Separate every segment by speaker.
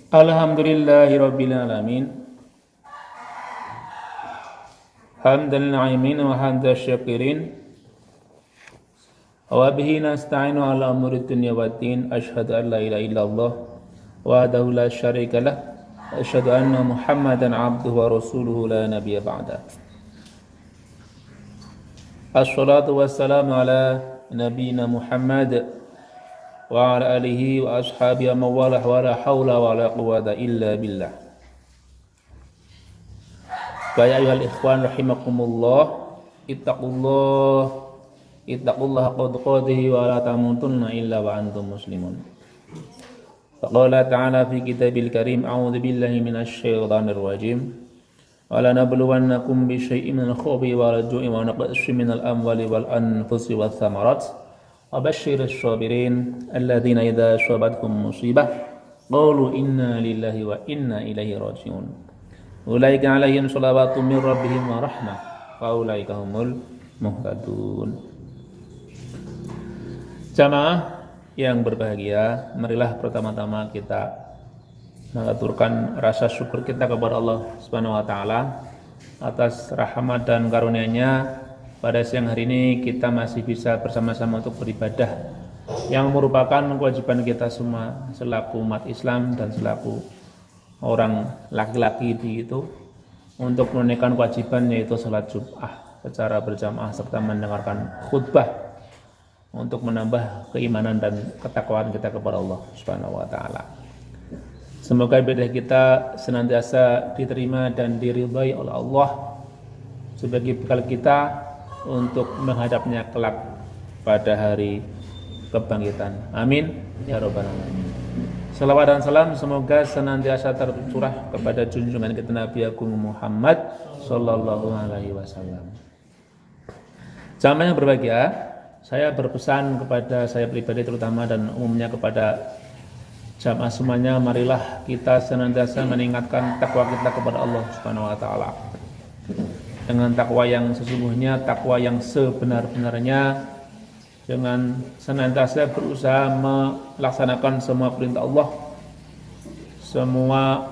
Speaker 1: Alhamdulillahirabbil alamin. Hamdal na'imin wa hamdal syakirin. Wa bihi nasta'inu ala umuri dunya waddin. Asyhadu an la ilaha illallah wahdahu la syarika lah. Asyhadu anna Muhammadan abduhu wa rasuluhu la nabiyya ba'da. Assalatu wassalamu ala nabiyyina Muhammad wa ala alihi wa ashabihi wa mawalah wa la hawla wa la quwwata illa billah. Ya ayyuhal ikhwan rahimakumullah, ittaqullaha haqqa tuqatih wa la tamutunna illa wa antum muslimun. Faqala ta'ala fi kitabil karim, a'udzu billahi minasy syaithanir rajim. Wa la nabluwannakum bi syai'in minal khawfi wal ju'i wa naqsin minal amwali wal anfusi wath thamarat. Wa basyiril sabirin alladzina idza asabatkum musibah qalu inna lillahi wa inna ilaihi raji'un. Ulaika 'alaihim shalawatun min rabbihim wa rahmah wa ulaika humul muhtadun. Jamaah yang berbahagia, marilah pertama-tama kita mengaturkan rasa syukur kita kepada Allah Subhanahu wa taala atas rahmat dan karunia-Nya. Pada siang hari ini kita masih bisa bersama-sama untuk beribadah yang merupakan kewajiban kita semua selaku umat Islam dan selaku orang laki-laki itu untuk menunaikan kewajiban, yaitu salat Jumat secara berjamaah serta mendengarkan khutbah untuk menambah keimanan dan ketakwaan kita kepada Allah Subhanahu wa taala. Semoga ibadah kita senantiasa diterima dan diridhai oleh Allah sebagai bekal kita untuk menghadapnya kelak pada hari kebangkitan. Amin ya rabbal alamin. Salawat dan salam semoga senantiasa tercurah kepada junjungan kita Nabi Agung Muhammad sallallahu alaihi wasallam. Jamaah yang berbahagia, saya berpesan kepada saya pribadi terutama dan umumnya kepada jamaah semuanya, marilah kita senantiasa meningkatkan takwa kita kepada Allah Subhanahu wa taala. Dengan takwa yang sesungguhnya, takwa yang sebenar-benarnya, dengan senantiasa berusaha melaksanakan semua perintah Allah, semua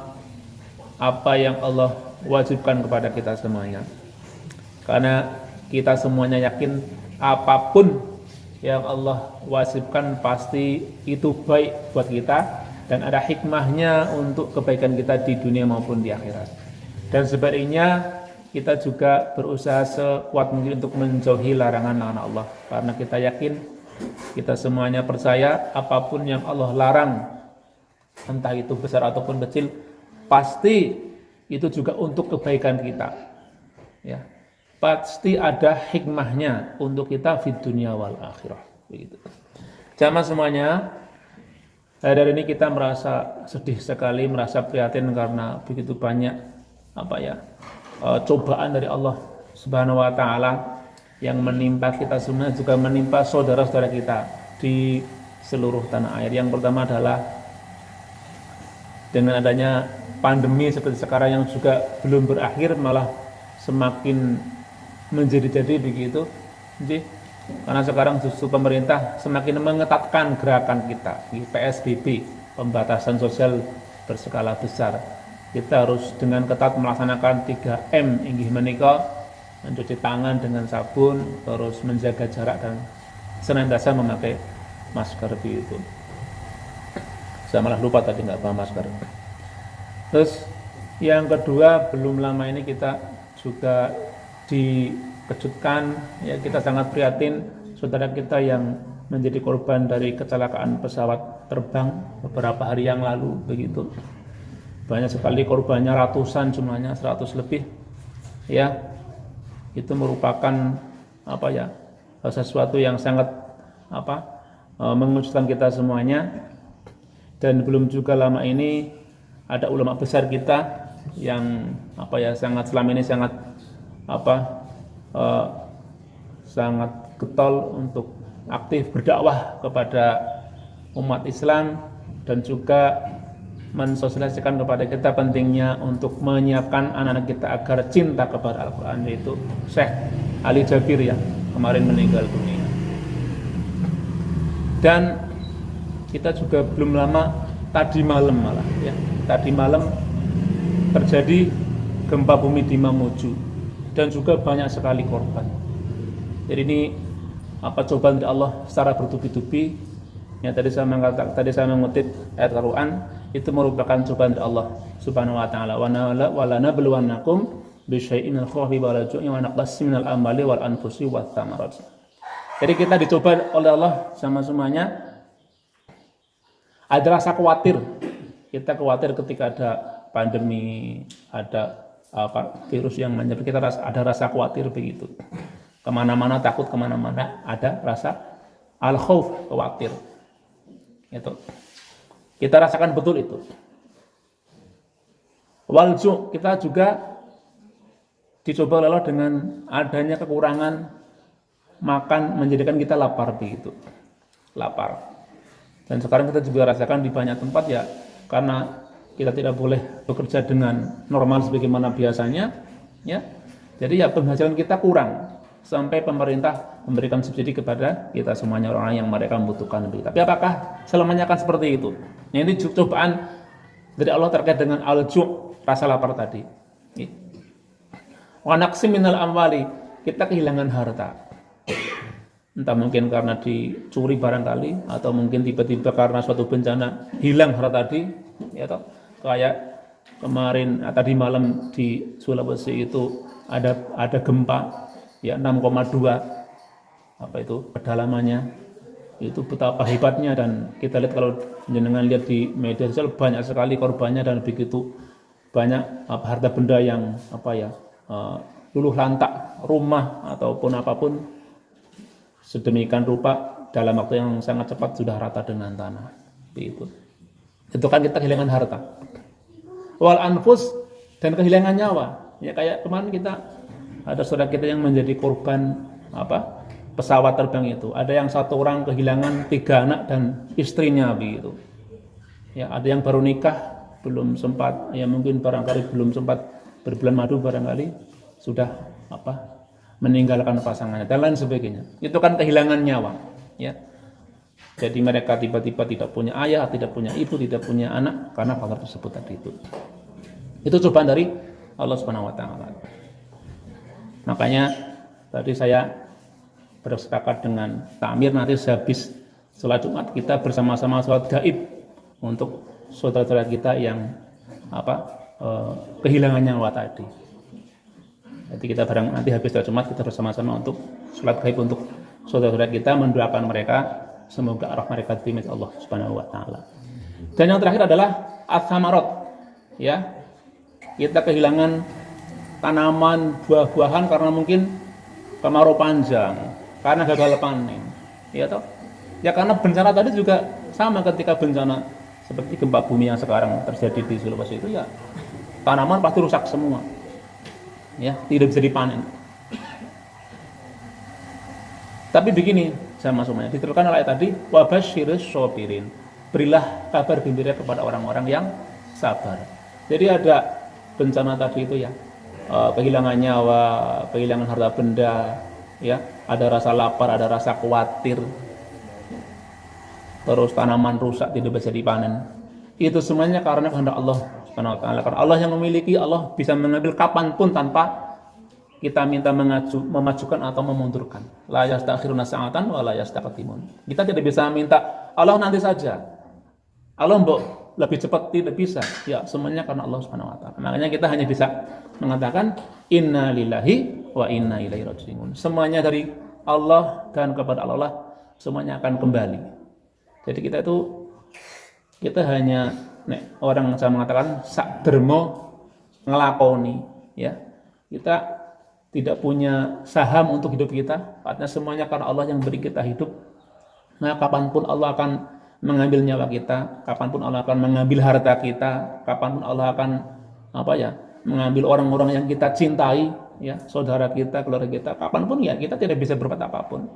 Speaker 1: apa yang Allah wajibkan kepada kita semuanya. Karena kita semuanya yakin apapun yang Allah wajibkan pasti itu baik buat kita dan ada hikmahnya untuk kebaikan kita di dunia maupun di akhirat. Dan sebaliknya kita juga berusaha sekuat mungkin untuk menjauhi larangan-larangan Allah, karena kita yakin, kita semuanya percaya apapun yang Allah larang, entah itu besar ataupun kecil, pasti itu juga untuk kebaikan kita. Ya, pasti ada hikmahnya untuk kita di dunia wal akhirah. Begitu. Jamaah semuanya, hari ini kita merasa sedih sekali, merasa prihatin karena begitu banyak cobaan dari Allah Subhanahu wa taala yang menimpa kita semua, juga menimpa saudara-saudara kita di seluruh tanah air. Yang pertama adalah dengan adanya pandemi seperti sekarang yang juga belum berakhir, malah semakin menjadi-jadi begitu. Karena sekarang justru pemerintah semakin mengetatkan gerakan kita di PSBB, pembatasan sosial berskala besar. Kita harus dengan ketat melaksanakan 3M, inggih menika mencuci tangan dengan sabun, terus menjaga jarak dan senantiasa memakai masker begitu. Saya malah lupa tadi nggak bawa masker. Terus yang kedua, belum lama ini kita juga dikejutkan, ya kita sangat prihatin saudara kita yang menjadi korban dari kecelakaan pesawat terbang beberapa hari yang lalu begitu. Banyak sekali korbannya, ratusan jumlahnya, 100 lebih. Ya, itu merupakan sesuatu yang sangat mengejutkan kita semuanya. Dan belum juga lama ini ada ulama besar kita yang sangat selama ini sangat sangat getol untuk aktif berdakwah kepada umat Islam dan juga mensosialisasikan kepada kita pentingnya untuk menyiapkan anak-anak kita agar cinta kepada Al-Quran, yaitu Syekh Ali Jabir yang kemarin meninggal dunia. Dan kita juga belum lama tadi malam malah ya, tadi malam terjadi gempa bumi di Mamuju dan juga banyak sekali korban. Jadi ini cobaan dari Allah secara bertubi-tubi. Ya, tadi saya mengutip ayat Al-Quran, itu merupakan cobaan dari Allah Subhanahu wa taala. Wa lanabluwannakum bisyai'in al-khawfi wal ju'i wa naqsin minal amwali wal anfusi wath thamarat. Jadi kita dicoba oleh Allah sama semuanya. Ada rasa khawatir. Kita khawatir ketika ada pandemi, ada virus yang menyerang kita, ada rasa khawatir begitu. Kemana-mana takut, kemana-mana ada rasa al-khauf, khawatir. Itu kita rasakan betul itu. Walju, kita juga dicoba oleh Allah dengan adanya kekurangan makan, menjadikan kita lapar begitu. Lapar. Dan sekarang kita juga rasakan di banyak tempat ya, karena kita tidak boleh bekerja dengan normal sebagaimana biasanya ya. Jadi ya penghasilan kita kurang sampai pemerintah memberikan subsidi kepada kita semuanya, orang-orang yang mereka membutuhkan. Tapi apakah selamanya akan seperti itu? Nah, ini cobaan dari Allah terkait dengan al-ju', rasa lapar tadi. Wa naqsim minal amwali, kita kehilangan harta. Entah mungkin karena dicuri barangkali, atau mungkin tiba-tiba karena suatu bencana hilang harta tadi, ya toh. Kayak kemarin tadi malam di Sulawesi itu ada gempa ya 6,2 kedalamannya, itu betapa hebatnya. Dan kita lihat, kalau jenengan lihat di media sosial, banyak sekali korbannya dan begitu banyak harta benda yang luluh lantak, rumah ataupun apapun sedemikian rupa dalam waktu yang sangat cepat sudah rata dengan tanah. Itu kan kita kehilangan harta. Wal anfus, dan kehilangan nyawa. Ya kayak kemarin kita ada saudara kita yang menjadi korban pesawat terbang itu. Ada yang satu orang kehilangan 3 anak dan istrinya begitu. Ya, ada yang baru nikah, belum sempat, ya mungkin barangkali belum sempat berbulan madu, barangkali sudah meninggalkan pasangannya dan lain sebagainya. Itu kan kehilangan nyawa, ya. Jadi mereka tiba-tiba tidak punya ayah, tidak punya ibu, tidak punya anak karena faktor tersebut tadi itu. Itu cobaan dari Allah Subhanahu wa taala. Makanya tadi saya bersepakat dengan takmir, nanti sehabis sholat Jumat kita bersama-sama sholat gaib untuk saudara-saudara kita yang kehilangan nyawa tadi. Jadi kita nanti habis sholat Jumat kita bersama-sama untuk sholat gaib untuk saudara-saudara kita, mendoakan mereka semoga arwah mereka diterima Allah Subhanahu wa taala. Dan yang terakhir adalah ats-tsamarat. Ya. Kita kehilangan tanaman, buah-buahan karena mungkin kemarau panjang, karena gagal panen. Ya toh? Ya karena bencana tadi juga sama, ketika bencana seperti gempa bumi yang sekarang terjadi di Sulawesi itu, ya tanaman pasti rusak semua. Ya, tidak bisa dipanen. Tapi begini, sama semuanya diterangkan oleh ayat tadi, wa basyirus shabirin. Berilah kabar gembira kepada orang-orang yang sabar. Jadi ada bencana tadi itu ya, kehilangan nyawa, kehilangan harta benda, ya, ada rasa lapar, ada rasa khawatir, terus tanaman rusak tidak bisa dipanen. Itu semuanya karena kehendak Allah Subhanahu wa taala. Karena Allah yang memiliki, Allah bisa mengambil kapanpun tanpa kita minta memajukan atau memundurkan. La yastakhiruna sa'atan wa la yastaqdimun. Kita tidak bisa minta Allah nanti saja, Allah mbok lebih cepat, tidak bisa. Ya, semuanya karena Allah Subhanahu wa taala. Makanya kita hanya bisa mengatakan inna lillahi wa inna ilaihi raji'un. Semuanya dari Allah dan kepada Allah semuanya akan kembali. Jadi kita hanya orang saya mengatakan sak dermo ngelakoni, ya. Kita tidak punya saham untuk hidup kita, artinya semuanya karena Allah yang beri kita hidup. Nah, kapanpun Allah akan mengambil nyawa kita, kapanpun Allah akan mengambil harta kita, kapanpun Allah akan mengambil orang-orang yang kita cintai, ya, saudara kita, keluarga kita, kapanpun ya kita tidak bisa berbuat apapun.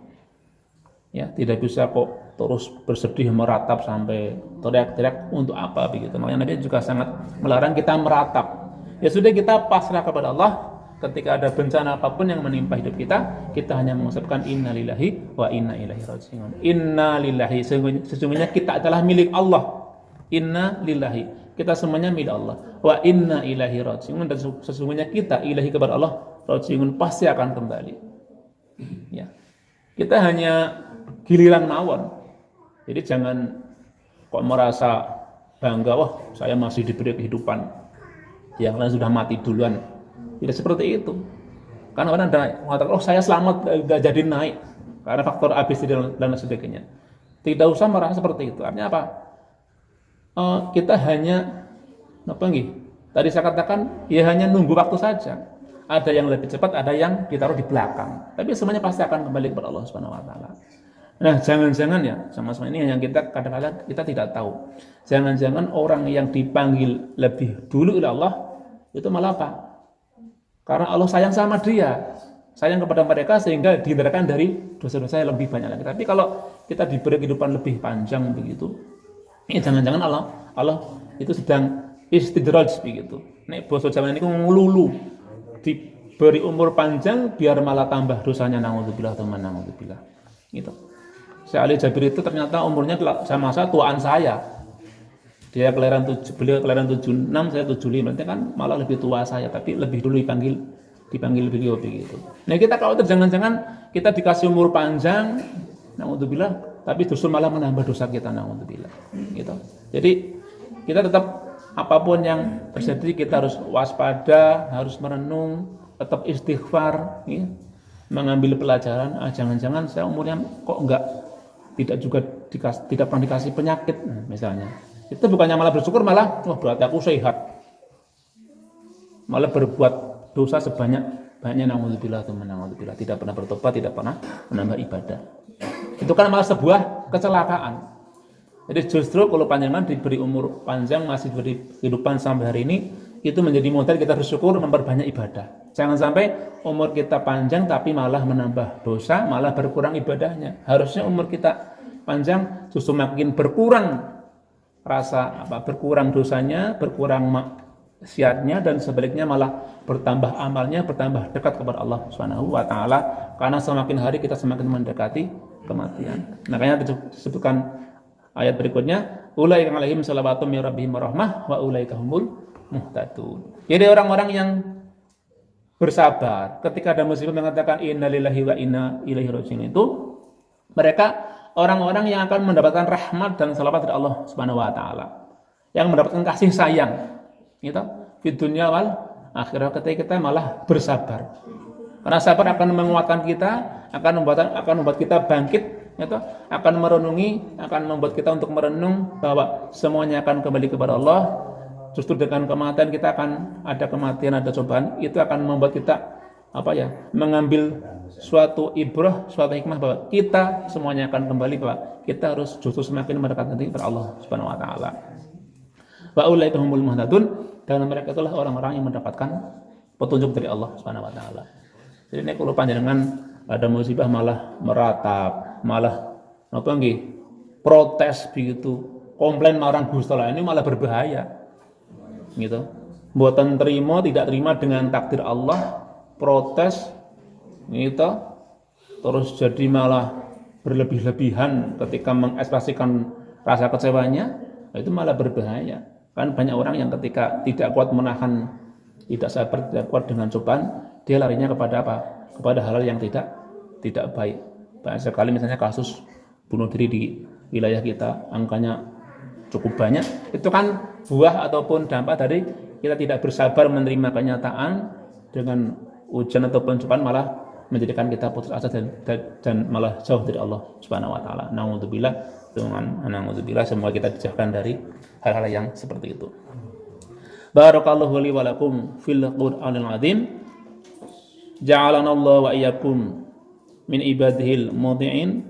Speaker 1: Ya, tidak bisa kok terus bersedih meratap sampai teriak-teriak untuk apa begitu. Makanya Nabi juga sangat melarang kita meratap. Ya sudah, kita pasrah kepada Allah. Ketika ada bencana apapun yang menimpa hidup kita hanya mengucapkan inna lillahi wa inna ilaihi raji'un. Inna lillahi, sesungguhnya kita adalah milik Allah. Inna lillahi, kita semuanya milik Allah. Wa inna ilaihi raji'un, dan sesungguhnya kita ilahi kepada Allah, raji'un, pasti akan kembali. Ya. Kita hanya giliran mawon. Jadi jangan kok merasa bangga, wah saya masih diberi kehidupan, yang lain sudah mati duluan. Tidak seperti itu. Karena orang ada mengatakan, oh saya selamat gak jadi naik karena faktor ABC dan sebagainya. Tidak usah merasa seperti itu. Artinya apa? Kita hanya tadi saya katakan, ya hanya nunggu waktu saja. Ada yang lebih cepat, ada yang ditaruh di belakang. Tapi semuanya pasti akan kembali kepada Allah Subhanahu wa taala. Nah, jangan-jangan ya, sama-sama ini yang kita kadang-kadang kita tidak tahu. Jangan-jangan orang yang dipanggil lebih dulu oleh Allah itu malah apa? Karena Allah sayang sama dia, sayang kepada mereka sehingga dihindarkan dari dosa-dosa yang lebih banyak lagi. Tapi kalau kita diberi kehidupan lebih panjang begitu, ini jangan-jangan Allah itu sedang istidraj begitu. Nek basa Jawa niku ngululu, diberi umur panjang biar malah tambah dosanya, naudzubillah teman, naudzubillah. Gitu. Syekh Ali Jabir itu ternyata umurnya sama saya tuaan saya. Dia beliau kelahiran 76, saya 75, berarti kan malah lebih tua saya, tapi lebih dulu dipanggil beliau begitu. Nah, kita kalau jangan-jangan kita dikasih umur panjang, naudzubillah, tapi justru malah menambah dosa kita, naudzubillah. Gitu. Jadi kita tetap apapun yang terjadi kita harus waspada, harus merenung, tetap istighfar, ya. Mengambil pelajaran. Jangan-jangan saya umurnya kok tidak pernah dikasih penyakit, misalnya. Itu bukannya malah bersyukur, malah berarti aku sehat. Malah berbuat dosa sebanyak-banyaknya, naudzubillah, naudzubillah, tidak pernah bertobat, tidak pernah menambah ibadah. Itu kan malah sebuah kecelakaan. Jadi justru kalau panjangan diberi umur panjang, masih diberi kehidupan sampai hari ini, itu menjadi modal kita bersyukur, memperbanyak ibadah. Jangan sampai umur kita panjang tapi malah menambah dosa, malah berkurang ibadahnya. Harusnya umur kita panjang justru makin berkurang berkurang dosanya, berkurang maksiatnya, dan sebaliknya malah bertambah amalnya, bertambah dekat kepada Allah Subhanahu wa taala, karena semakin hari kita semakin mendekati kematian. Makanya disebutkan ayat berikutnya, ulaika alaihim salawatun min rabbihim warahmah wa ulaika humul muhtadun. Jadi orang-orang yang bersabar ketika ada musibah mengatakan innalillahi wa inna ilaihi raji'un, itu mereka orang-orang yang akan mendapatkan rahmat dan salawat dari Allah Subhanahu wa taala, yang mendapatkan kasih sayang gitu di dunia wal akhirah, ketika kita malah bersabar. Karena sabar akan menguatkan kita, akan membuat kita bangkit gitu, akan merenungi, akan membuat kita untuk merenung bahwa semuanya akan kembali kepada Allah. Justru dengan kematian kita akan ada kematian, ada cobaan, itu akan membuat kita mengambil suatu ibrah, suatu hikmah bahwa kita semuanya akan kembali, bahwa kita harus justru semakin mendekati kepada Allah Subhanahu wa taala. Wa ulaika humul muhtadun, dan mereka itulah orang-orang yang mendapatkan petunjuk dari Allah Subhanahu wa taala. Jadi ini kalau panjenengan ada musibah malah meratap, malah protes begitu, komplain marang Gusti Allah, ini malah berbahaya. Gitu. Mboten tidak terima dengan takdir Allah, protes gitu, terus jadi malah berlebih-lebihan ketika mengekspresikan rasa kecewanya, itu malah berbahaya. Kan banyak orang yang ketika tidak kuat menahan, tidak sabar, tidak kuat dengan cobaan, dia larinya kepada apa? Kepada hal-hal yang tidak baik. Banyak sekali misalnya kasus bunuh diri di wilayah kita, angkanya cukup banyak. Itu kan buah ataupun dampak dari kita tidak bersabar menerima kenyataan, dengan ujian ataupun cobaan malah menjadikan kita putus asa dan malah jauh dari Allah Subhanahu wa taala. Naudzubillah, semoga kita dijauhkan dari hal-hal yang seperti itu. Barakallahu li wa lakum fil Qur'anil azim. Ja'alana Allah wa iyyakum min ibadihil mudhi'in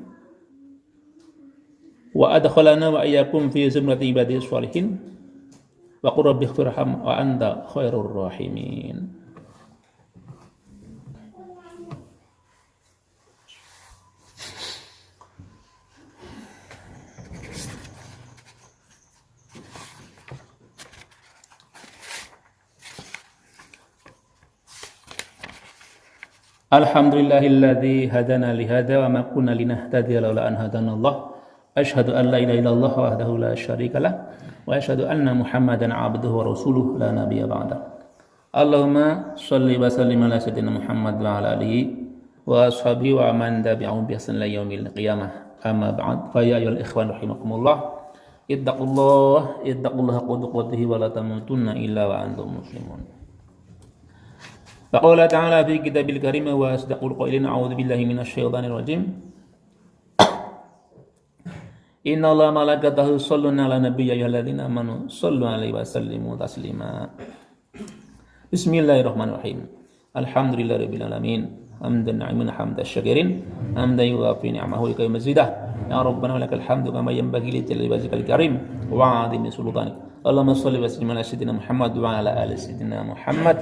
Speaker 1: wa adkhalana wa iyyakum fi zumrati ibadihis sholihin. Wa qur rabbi ighfirham wa anta khairur rahimin. Alhamdulillahilladzi hadana li hadza wa ma kunna linahtadiya laula an hadanallah. Asyhadu an la ilaha illallah wahdahu la syarikalah wa asyhadu anna Muhammadan 'abduhu wa rasuluhu la nabiyya ba'da. Allahumma shalli wa sallim ala sayyidina Muhammad wa ala alihi wa ashabihi wa man tabi'ahum bi ihsan ila yaumil qiyamah. Amma ba'd. Fa ya ayyuhal ikhwan rahimakumullah. Ittaqullaha haqqa tuqatih wa la tamutunna illa wa antum muslimun. Faqala ta'ala fi kitabil karim wa asdaqul qailin a'udzu billahi minasyaitonir rajim. Inna Allaha malaikatahu yusholluna 'alan nabiyyi ayyuhalladzina amanu shallu 'alaihi wa sallimu taslima. Bismillahirrahmanirrahim. Alhamdulillahirabbil alamin. Hamdan na'iman hamdan syakirin. Hamdan yuwafi ni'amahu wa yukawi mazidah. Ya Rabbana lakal hamdu kama yanbaghi li jalali wajhikal karim wa 'azimi sultanik. Allahumma shalli wa sallim ala sayyidina Muhammad wa ala ali sayyidina Muhammad.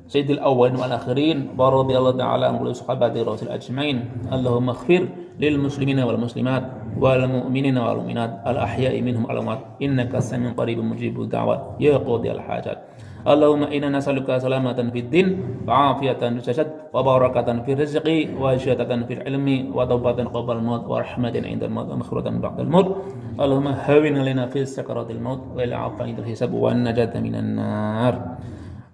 Speaker 1: Sayyidil awwalin wal akhirin wa radhiyallahu ta'ala an kulli sahabati rasul ajmain. Allahumma ighfir lil muslimina wal muslimat wal mu'minina wal mu'minat al ahya'i minhum wal amwat innaka samiun qaribun mujibud da'wat ya qadiyal hajat. Allahumma inna nas'aluka salamatan fid din wa afiyatan fil jasad wa barakatan fil rizqi wa syahadatan fil ilmi wa taubatan qabla al-maut wa rahmatan 'inda al-maut wa maghfiratan ba'da al-maut. Allahumma hawwin 'alaina fi sakaratil maut wa ila 'afwin hisab wa najatan minan nar.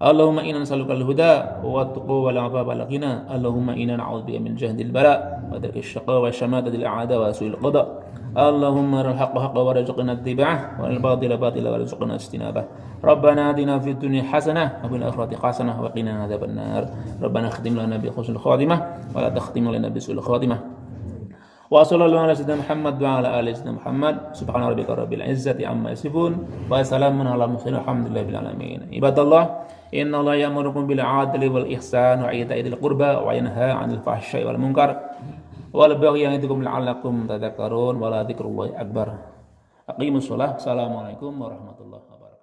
Speaker 1: Allahumma inna nas'aluka al-huda wa at-tuqa wal 'afafa wal ghina. Allahumma inna na'udzubika min jahdil bala wa darkish shaqa wa shamatatil a'da wa su'il qada. Allahumma aril haqqa haqqan warzuqna ittiba'ah wal batila batila warzuqna ijtinabah. Rabbana atina fid dunya hasanah wa fil akhirati hasanah wa qina adzabannar. Rabbana khtim lana bi husnil khatimah wa la takhtim lana bi su'il khatimah. Wa sallallahu ala sayyidina Muhammad wa ala ali sayyidina Muhammad. Subhana rabbika rabbil izzati amma yasifun wa salamun ala mursalin alhamdulillahi rabbil alamin. Ibadallah, inna Allaha ya'murukum bil 'adli wal ihsan wa ita'i dzil qurba wa yanha 'anil fahsya'i wal munkar wal baghi ya'idukum la'allakum tadhakkarun wa la dzikrullahi akbar. Aqimus shalah. Assalamualaikum warahmatullahi wabarakatuh.